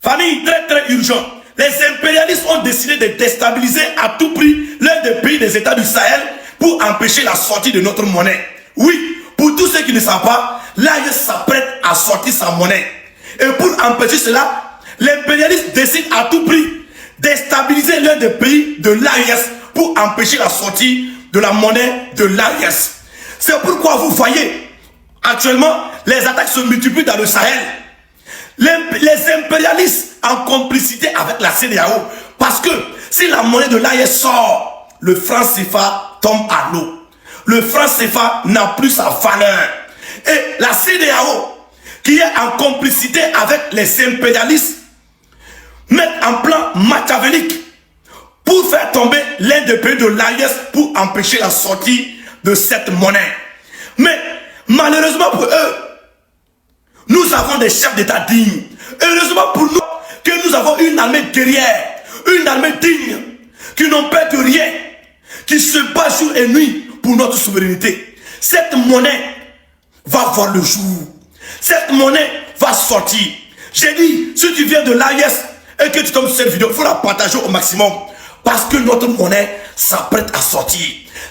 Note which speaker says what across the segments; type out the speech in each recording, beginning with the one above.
Speaker 1: Famille, très urgent. Les impérialistes ont décidé de déstabiliser à tout prix l'un des pays des États du Sahel pour empêcher la sortie de notre monnaie. Oui, pour tous ceux qui ne savent pas, l'AES s'apprête à sortir sa monnaie. Et pour empêcher cela, l'impérialiste décide à tout prix de déstabiliser l'un des pays de l'AES pour empêcher la sortie de la monnaie de l'AES. C'est pourquoi vous voyez, actuellement, les attaques se multiplient dans le Sahel. Les impérialistes en complicité avec la CEDEAO, parce que si la monnaie de l'AES sort, le franc CFA tombe à l'eau. Le franc CFA n'a plus sa valeur. Et la CEDEAO, qui est en complicité avec les impérialistes, met en plan machiavélique pour faire tomber l'un des pays de l'AES pour empêcher la sortie de cette monnaie. Mais malheureusement pour eux, nous avons des chefs d'État dignes. Heureusement pour nous que nous avons une armée guerrière, une armée digne, qui n'ont peur de rien, qui se bat jour et nuit pour notre souveraineté. Cette monnaie va voir le jour. Cette monnaie va sortir. J'ai dit, si tu viens de l'AES et que tu tombes sur cette vidéo, il faut la partager au maximum. Parce que notre monnaie s'apprête à sortir.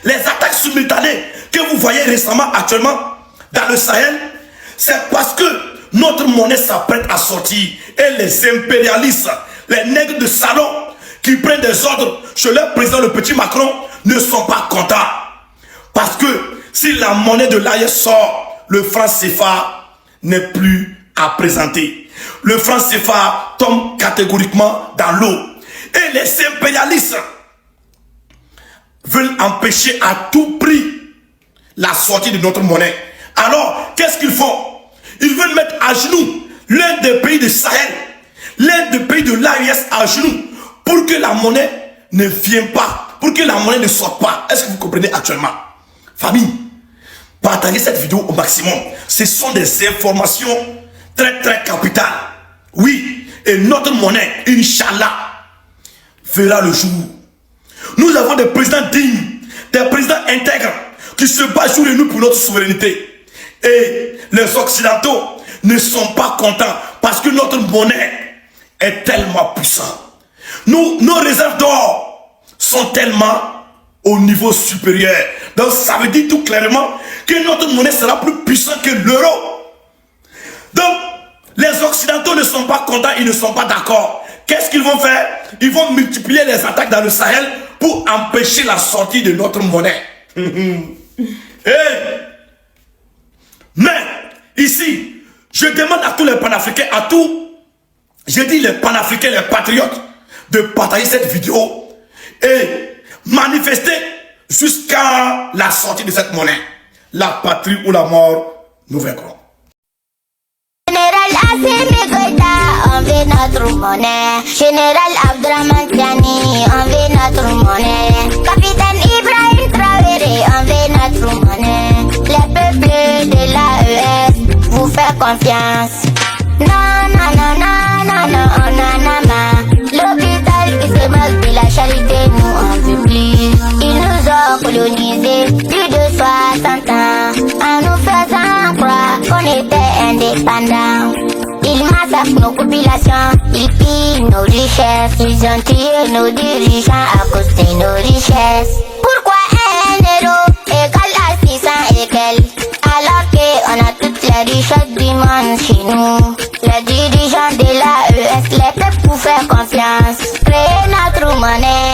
Speaker 1: Les attaques simultanées que vous voyez récemment, actuellement, dans le Sahel, c'est parce que notre monnaie s'apprête à sortir. Et les impérialistes, les nègres de salon qui prennent des ordres chez leur président, le petit Macron, ne sont pas contents. Parce que si la monnaie de l'AES sort, le franc CFA n'est plus à présenter. Le franc CFA tombe catégoriquement dans l'eau. Et les impérialistes veulent empêcher à tout prix la sortie de notre monnaie. Alors, qu'est-ce qu'ils font? Ils veulent mettre à genoux l'un des pays du Sahel, l'un des pays de l'AES à genoux, pour que la monnaie ne vienne pas, pour que la monnaie ne sorte pas. Est-ce que vous comprenez actuellement? Famille, partagez cette vidéo au maximum. Ce sont des informations très capitales. Oui, et notre monnaie, Inch'Allah, verra le jour. Nous avons des présidents dignes, des présidents intègres, qui se battent jour et nuit pour notre souveraineté. Et les Occidentaux ne sont pas contents parce que notre monnaie est tellement puissante. Nos réserves d'or sont tellement au niveau supérieur. Donc ça veut dire tout clairement que notre monnaie sera plus puissante que l'euro. Donc les Occidentaux ne sont pas contents, ils ne sont pas d'accord. Qu'est-ce qu'ils vont faire? Ils vont multiplier les attaques dans le Sahel pour empêcher la sortie de notre monnaie. Mais ici, je demande à tous les panafricains, je dis les panafricains, les patriotes, de partager cette vidéo et manifester jusqu'à la sortie de cette monnaie. La patrie ou la mort, nous vaincrons.
Speaker 2: Général Assimi Goïta, on veut notre monnaie. Général Abdraman Tiani, on veut notre monnaie. Capitaine Ibrahim Traoré, on veut notre monnaie. Les peuples de l'AES vous font confiance. Non, non, non, non, non, non, non, non, non. L'hôpital qui se moque de la charité, nous en veut plus. Ils nous ont colonisés plus de 60 ans, en nous faisant croire qu'on était indépendants. Ils massacrent nos populations, ils pillent nos richesses. Ils ont tué nos dirigeants à cause de nos richesses. Pourquoi 1 euro égale à 600 et quelques, alors qu'on a toutes les richesses du monde chez nous? Les dirigeants de l'AES, les peuples pour faire confiance, créer notre monnaie.